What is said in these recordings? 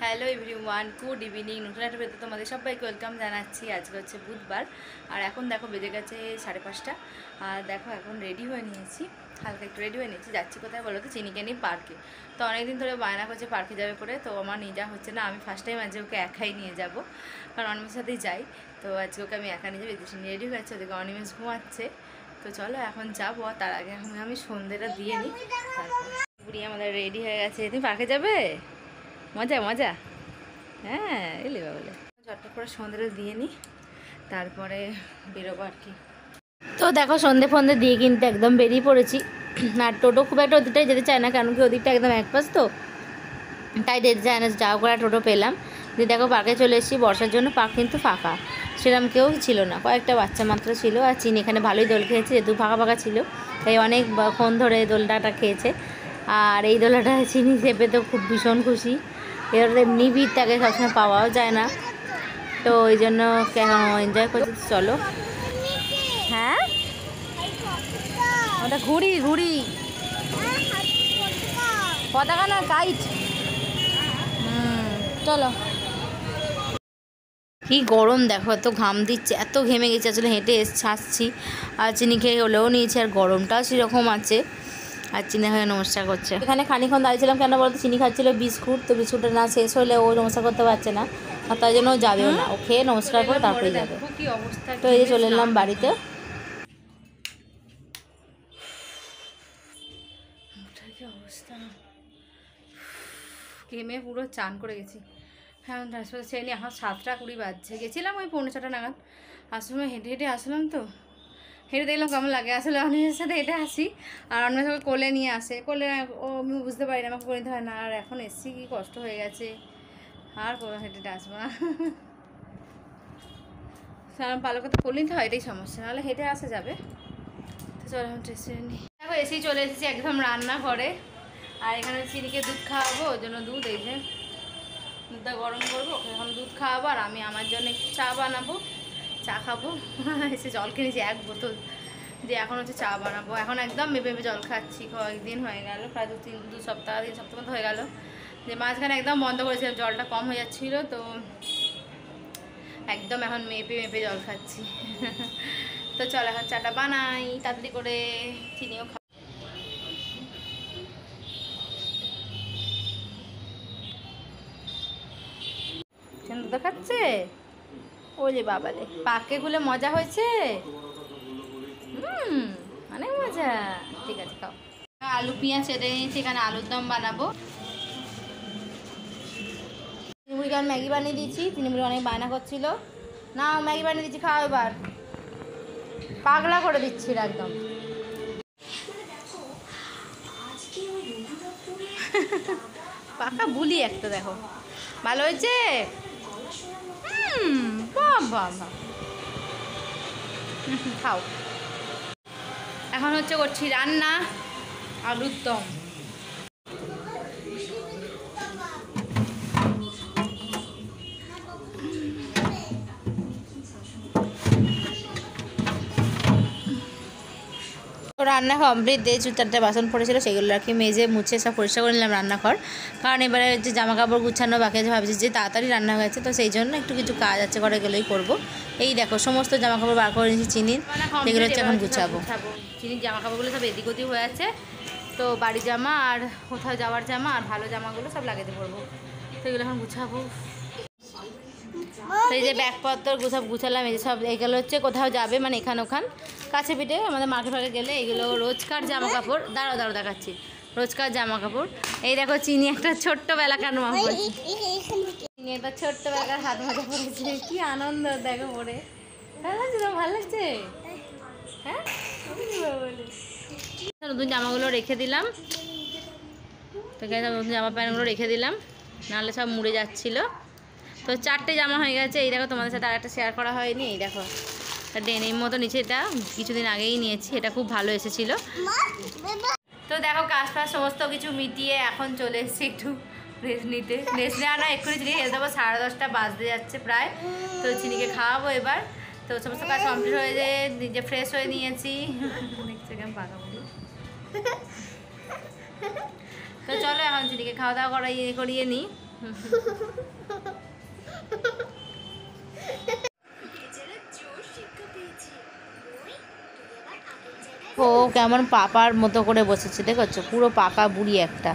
Hello everyone, good evening. নতুন একটা ভিডিওতে তোমাদের সবাইকে ওয়েলকাম জানাচ্ছি। আজকে হচ্ছে বুধবার আর এখন দেখো বেজে গেছে 5:30। আর দেখো এখন রেডি হয়ে নিয়েছি, হালকা একটু রেডি হয়ে নিয়েছি। যাচ্ছি কোথায় বলো তো? চিনিকে নিয়ে পার্কে। তো অনেকদিন ধরে বায়না করছে পার্কে যাবে করে, তো আমার নিয়ে যাওয়া হচ্ছে না। আমি ফার্স্ট টাইম আজকে ওকে একাই নিয়ে যাব, কারণ অনিমের সাথেই যাই। তো আজকে ওকে আমি একা নিয়ে যাবো। এদেশে রেডি হয়ে যাচ্ছে, ওদিকে অনিমেষ ঘুমাচ্ছে। তো চলো এখন যাবো, তার আগে আমি সন্ধ্যেটা দিয়ে নিই। তারপর বুড়ি আমাদের রেডি হয়ে গেছে। তুমি পার্কে যাবে? মজা মজা। হ্যাঁ এলে বলে চটপট করে সন্ধ্যেটা দিয়ে নিই, তারপরে বেরোবো আর কি। তো দেখো সন্ধ্যে ফন্দে দিয়ে কিন্তু একদম বেরিয়ে পড়েছি। আর টোটো খুব একটা ওদিকটাই যেতে চায় না, কেন কি ওদিকটা একদম এক পাশ, তো তাই যেতে চায় না। যাও করে টোটো পেলাম, দিয়ে দেখো পার্কে চলে এসেছি। বর্ষার জন্য পার্ক কিন্তু ফাঁকা, সেরকম কেউ ছিল না, কয়েকটা বাচ্চা মাত্র ছিল। আর চিনি এখানে ভালোই দোল খেয়েছে, যেহেতু ফাঁকা ফাঁকা ছিল তাই অনেকক্ষণ ধরে দোলটাটা খেয়েছে। আর এই দোলাটা চিনি চেপে তো খুব ভীষণ খুশি। এর এমনি ভিড় থাকে, সবসময় পাওয়াও যায় না, তো ওই জন্য এখন এনজয় করছি। চলো। হ্যাঁ ওটা ঘুড়ি ঘুড়ি, পতাকা না, কাইট। চলো। কি গরম দেখো, এত ঘাম দিচ্ছে, এত ঘেমে গেছে। আসলে হেঁটে ছাড়ছি, আর চিনি খেয়ে হলেও নিয়েছি, আর গরমটাও সেরকম আছে। আর চিনি হয়ে নমস্কার করছে। এখানে খানিক্ষণ দাঁড়িয়েছিলাম, কেন বলতো? চিনি খাচ্ছিল বিস্কুট, তো বিস্কুটটা না শেষ হলে ও নমস্কার করতে পারছে না, আর তাই জন্য ও যাবেও না। ও খেয়ে নমস্কার করে তারপরে যাবে। তো এই যে চলে এলাম বাড়িতে। অবস্থা, ঘেমে পুরো চান করে গেছি। হ্যাঁ হাসপাতাল ছেড়ে নিয়ে এখন 7:20 বাজছে। গেছিলাম ওই 6:45 নাগাদ। আসলে হেঁটে হেঁটে আসলাম, তো হেঁটে দেখলাম কেমন লাগে। আসলে অনেকের সাথে হেঁটে আসি, আর অন্য সবাই কোলে নিয়ে আসে। কোলে ও আমি বুঝতে পারি না, আমাকে করে নিতে হয় না। আর এখন এসছি, কি কষ্ট হয়ে গেছে, আর হেঁটে হেঁটে আসবো না। সারাম পালো কথা কোলে নিতে হয়, এটাই সমস্যা, নাহলে হেঁটে আসা যাবে। তো চলো এখন ট্রেস নিই। দেখো এসেই চলে এসেছি একদম রান্না করে। আর এখানে চিনিকে দুধ খাওয়াবো, ওই জন্য দুধ এই যে দুধটা গরম করবো, এখন দুধ খাওয়াবো। আর আমি আমার জন্য একটু চা বানাবো, চা খাবো। এসে জল কিনেছি 1 বোতল, দিয়ে এখন হচ্ছে চা বানাবো। এখন একদম মেপে মেপে জল খাচ্ছি। কয়েকদিন হয়ে গেল, প্রায় 2 সপ্তাহ 3 সপ্তাহ মতো হয়ে গেল, যে মাঝখানে একদম বন্ধ করেছিলাম, জলটা কম হয়ে যাচ্ছিলো, তো একদম এখন মেপে মেপে জল খাচ্ছি। তো চল এখন চাটা বানাই তাড়াতাড়ি করে, চিনিও খা। দুধ খাচ্ছে, ওই যে বাবালে পাকে গুলে মজা হয়েছে। অনেক মজা। ঠিক আছে খাও। আলু পেঁয়াজ কেটে নিয়েছি, এখানে আলুর দম বানাবো। মুড়িকে আমি ম্যাগি বানিয়ে দিয়েছি, তিনি মুড়ি অনেক বায়না করছিল। না ম্যাগি বানিয়ে দিচ্ছি, খাও এবার। পাগলা করে দিচ্ছিল একদম। পাকা বুলি একটা, দেখো ভালো হয়েছে। বাহ, খাও। এখন হচ্ছে করছি রান্না, আলুর দম। রান্না কমপ্লিট দিয়ে 2-4টে বাসন পড়েছিল, সেগুলো আর কি মেজে মুছে সব পরিষ্কার করে নিলাম রান্নাঘর। কারণ এবারে যে জামা কাপড় গুছানো বাকি আছে, ভাবছি যে তাড়াতাড়ি রান্না হয়েছে, তো সেই জন্য একটু কিছু কাজ আছে, করে গেলেই করবো। এই দেখো সমস্ত জামা কাপড় বার করে নিয়েছি চিনির, সেগুলো হচ্ছে এখন গুছাবো। চিনির জামা কাপড়গুলো সব এদিক ওদিক হয়ে আছে, তো বাড়ি জামা আর কোথাও যাওয়ার জামা আর ভালো জামাগুলো সব লাগাতে পড়বো, তো এগুলো এখন গুছাবো। তো এই যে ব্যাগপত্র সব গুছালাম। এই যে সব এগুলো হচ্ছে কোথাও যাবে, মানে এখান ওখান কাছে পিঠে আমাদের মার্কেট ফার্কে গেলে এগুলো রোজকার জামা কাপড়। দাঁড়াও দেখাচ্ছি, রোজকার জামা কাপড়। এই দেখো চিনি একটা ছোট্টবেলাকার মা বলছি, চিনি একটা ছোট্টবেলাকার হাত মাজা পড়েছে, কি আনন্দ দেখো পরে। ভালো লাগছে তো? ভালো লাগছে। হ্যাঁ নতুন জামাগুলো রেখে দিলাম, তো নতুন জামা প্যান্টগুলো রেখে দিলাম, নাহলে সব মুড়ে যাচ্ছিলো। তো 4টে জামা হয়ে গেছে। এই দেখো তোমাদের সাথে আর একটা শেয়ার করা হয়নি, এই দেখো ডেনিম মতো নিচে, এটা কিছুদিন আগেই নিয়েছি, এটা খুব ভালো এসেছিল। তো দেখো কাজ ফাজ সমস্ত কিছু মিটিয়ে এখন চলে এসেছি একটু রেস্ট নিতে। রেস্ট নেওয়া না, এক্ষুনি চিনিকে খেতে দেবো, 10:30 বাজতে যাচ্ছে প্রায়। তো চিনিকে খাওয়াবো এবার। তো সমস্ত কাজ কমপ্লিট হয়ে যায়, নিজে ফ্রেশ হয়ে নিয়েছি। দেখছি কেমন পাকা বলি। তো চলো এখন চিনিকে খাওয়া দাওয়া করিয়ে নিই। ও কেমন পাপার মতো করে বসেছে, দেখছো পুরো পাকা বুড়ি একটা।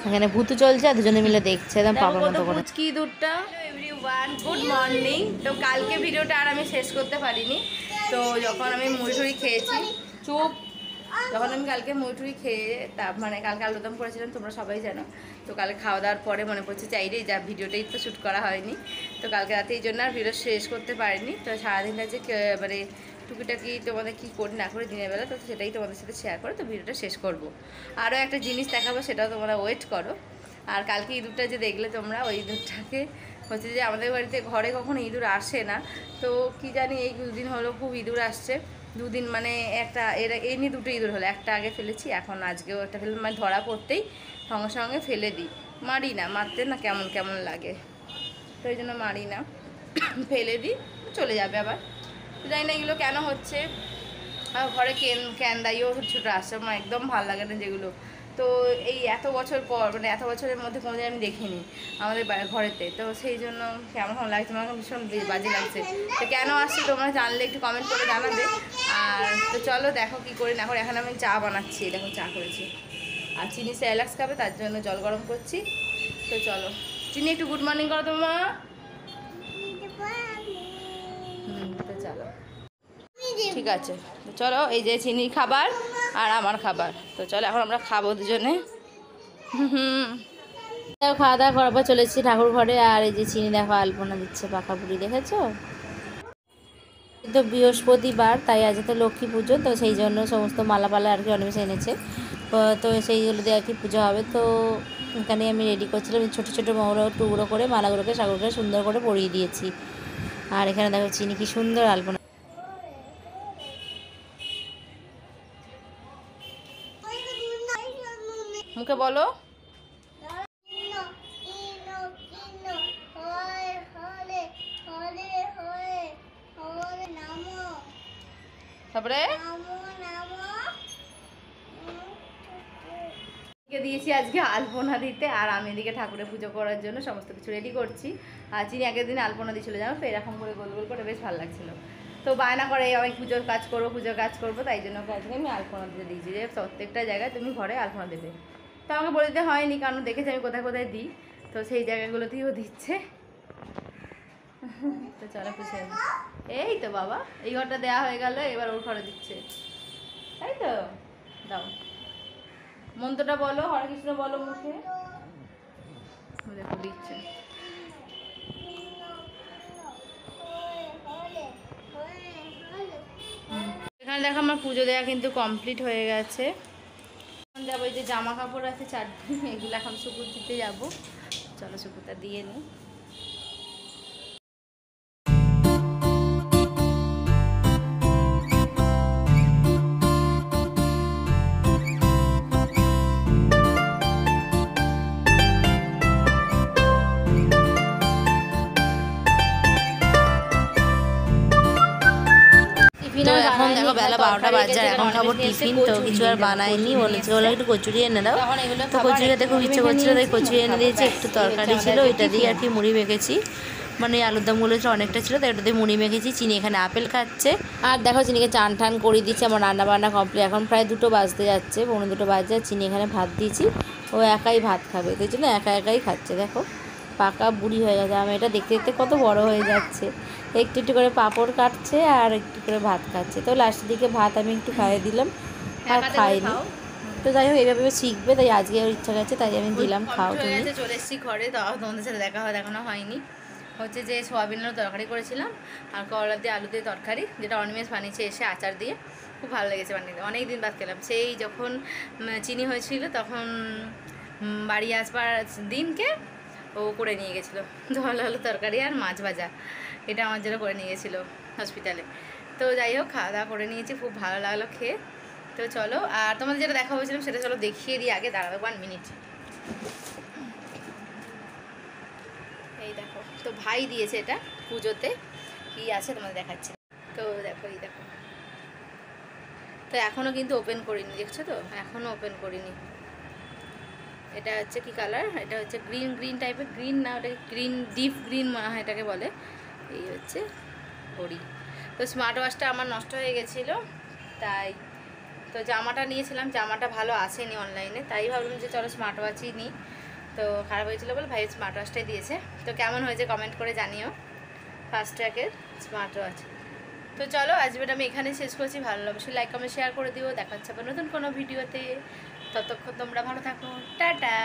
এখানে ভূতু চলছে আর দুজনে মিলে দেখছে একদম পাপার মতো করে। পুচকি দুধটা। Everyone good morning. তো কালকে ভিডিওটা আর আমি শেষ করতে পারিনি। তো যখন আমি মুড়ি খেয়েছি, চুপ, যখন আমি কালকে মুড়ি খেয়ে মানে কালকে আলুদম করেছিলাম তোমরা সবাই জানো। তো কালকে খাওয়া দাওয়ার পরে মনে পড়ছে চাইরে যা ভিডিওটাই তো শ্যুট করা হয়নি। তো কালকে রাতে এই জন্য আর ভিডিও শেষ করতে পারিনি। তো সারাদিনটা যে মানে টুকিটাকি তোমাদের কী করি না করে দিনের বেলা, তো সেটাই তোমাদের সাথে শেয়ার করে তো ভিডিওটা শেষ করব। আরও একটা জিনিস দেখাবো, সেটাও তোমরা ওয়েট করো। আর কালকে ইঁদুরটা যে দেখলে তোমরা, ওই ইঁদুরটাকে হচ্ছে যে আমাদের বাড়িতে ঘরে কখনো ইঁদুর আসে না, তো কি জানি এই দুদিন হলো খুব ইঁদুর আসছে। দুদিন মানে একটা এই নিয়ে দুটো ইঁদুর হলো, একটা আগে ফেলেছি, এখন আজকেও একটা ফেলে, মানে ধরা পড়তেই সঙ্গে সঙ্গে ফেলে দিই। মারি না, মারতে না কেমন কেমন লাগে, তো এই জন্য মারি না, ফেলে দিই, চলে যাবে আবার। জানি না এগুলো কেন হচ্ছে। আর ঘরে ক্যান্দাইও ছোটো আসছে, আমার একদম ভালো লাগে না যেগুলো। তো এই এত বছর পর, মানে এত বছরের মধ্যে কোনোদিন আমি দেখিনি আমাদের ঘরেতে, তো সেই জন্য কেমন লাগছে, আমার ভীষণ বাজে লাগছে। তো কেন আসছে তোমরা জানলে একটু কমেন্ট করে জানাবে। আর তো চলো দেখো কী করি না করে। এখন আমি চা বানাচ্ছি, দেখো চা করেছি, আর চিনি সেরেলাক্স খাবে তার জন্য জল গরম করছি। তো চলো চিনি একটু গুড মর্নিং করো তোমার। তো চলো ঠিক আছে, তো চলো এই যে চিনির খাবার আর আমার খাবার, তো চলো এখন আমরা খাবো দুজনে। খাওয়া দাওয়া করার পর চলেছি ঠাকুর ঘরে। আর এই যে চিনি দেখো আলপনা দিচ্ছে পাকা বুড়ি, দেখেছো? তো বৃহস্পতিবার, তাই আজ তো লক্ষ্মী পুজো, তো সেই জন্য সমস্ত মালাপালা আর কি অনেক এনেছে, তো সেইগুলো দিয়ে আর কি পুজো হবে। তো এখানে আমি রেডি করছিলাম, ছোটো ছোটো টুকরো করে মালাগুলোকে ঠাকুরকে সুন্দর করে পরিয়ে দিয়েছি। আর এখানে দেখো চিনি কি সুন্দর আলপনা। মুখে বলো, তারপরে দিয়েছি আজকে আলপনা দিতে, আর আমি এদিকে ঠাকুরের পুজো করার জন্য সমস্ত কিছু রেডি করছি। আর চিনি আগের দিন আলপনা দিয়েছিল জানো তো, এরকম করে গোল গোল করে বেশ ভালো লাগছিল। তো বায়না করে আমি পুজোর কাজ করবো, তাই জন্য আজকে আমি আলপনা দিতে দিয়েছি যে প্রত্যেকটা জায়গায় তুমি ঘরে আলপনা দেবে। তো আমাকে বলে দিতে হয়নি, কারণ দেখেছি আমি কোথায় কোথায় দিই, তো সেই জায়গাগুলোতেই ও দিচ্ছে। তো চলো খুশি হবে। এই তো বাবা, এই ঘরটা দেওয়া হয়ে গেল, এবার ওর ঘরে দিচ্ছে, তাই তো? দাও মন্ত্রটা বলো, হরে কৃষ্ণ বলো মুখে, দেখো দিচ্ছে। এখানে দেখো আমার পুজো দেওয়া কিন্তু কমপ্লিট হয়ে গেছে। এখন যাবো, এই যে জামা কাপড় আছে চারদিন, এগুলো এখন শুকুর দিতে যাবো। চলো শুকুরটা দিয়ে নিই। এখন দেখো বেলা 12টা বাজে, এখন খাবো টিফিন। তো কিছু আর বানায়নি, বলেছিল বলে একটু কচুরি এনে দাও, তো কচুরি খেতে খুব ইচ্ছে করছিল, তাই কচুরি এনে দিয়েছি। একটু তরকারি ছিল, ওইটা দিয়ে আর কি মুড়ি মেখেছি, মানে আলুর দমগুলো অনেকটা ছিল, তাই ওটা দিয়ে মুড়ি মেখেছি। চিনি এখানে আপেল খাচ্ছে, আর দেখো চিনিকে চান টান করে দিচ্ছে। আমার রান্না বান্না কমপ্লিট, এখন প্রায় 2টো বাজতে যাচ্ছে, 2:45 বাজে। চিনি এখানে ভাত দিয়েছি, ও একাই ভাত খাবে, তাই জন্য একাই খাচ্ছে। দেখো পাকা বুড়ি হয়ে গেছে, আমি এটা দেখতে দেখতে কত বড় হয়ে যাচ্ছে। একটু একটু করে পাঁপড় কাটছে আর একটু করে ভাত খাচ্ছে। তো লাস্টের দিকে ভাত আমি একটু খাইয়ে দিলাম, আর খাইনি। তো যাই হোক এইভাবে শিখবে, তাই আজকে ওর ইচ্ছা গেছে, তাই আমি দিলাম, খাও তুমি। চলে এসেছি ঘরে, তো তোমাদের সাথে দেখানো হয়নি। হচ্ছে যে সোয়াবিনের তরকারি করেছিলাম, আর করলা দিয়ে আলু দিয়ে তরকারি, যেটা অনিমেষ বানিয়েছে এসে আচার দিয়ে, খুব ভালো লেগেছে বানিয়ে। অনেক দিন বাদ খেলাম, সেই যখন চিনি হয়েছিল তখন বাড়ি আসবার দিনকে ও করে নিয়ে গেছিলো জল আলু তরকারি আর মাছ ভাজা, এটা আমার জন্য করে নিয়ে গেছিলো হসপিটালে। তো যাই হোক খাওয়া দাওয়া করে নিয়েছি, খুব ভালো লাগলো খেয়ে। তো চলো, আর তোমাদের যেটা দেখা হয়েছিলাম সেটা চলো দেখিয়ে দিই আগে, দাঁড়াবে 1 মিনিট। এই দেখো, তো ভাই দিয়েছে এটা পুজোতে, কি আছে তোমাদের দেখাচ্ছি। তো দেখো এই দেখো, তো এখনও কিন্তু ওপেন করিনি, দেখছো তো, এখনও ওপেন করিনি। এটা হচ্ছে কি কালার, এটা হচ্ছে গ্রিন গ্রিন টাইপের, গ্রিন না ওটাকে গ্রিন ডিপ গ্রিন মনে হয় এটাকে বলে। এই হচ্ছে ঘড়ি। তো স্মার্ট ওয়াচটা আমার নষ্ট হয়ে গেছিলো, তাই তো জামাটা নিয়েছিলাম, জামাটা ভালো আসেনি অনলাইনে, তাই ভাবলাম যে চলো স্মার্ট ওয়াচই নিই। তো খারাপ হয়েছিলো বলে ভাই স্মার্ট ওয়াচটাই দিয়েছে। তো কেমন হয়েছে কমেন্ট করে জানিও, ফার্স্ট ট্র্যাকের স্মার্ট ওয়াচ। তো চলো আজ ভিডিওটা আমি এখানে শেষ করছি। ভালো অবশ্যই লাইক কমেন্ট শেয়ার করে দিও। দেখা হচ্ছে আবার নতুন কোনো ভিডিওতে। ততক্ষণ তোমরা ভালো থাকো, টাটা।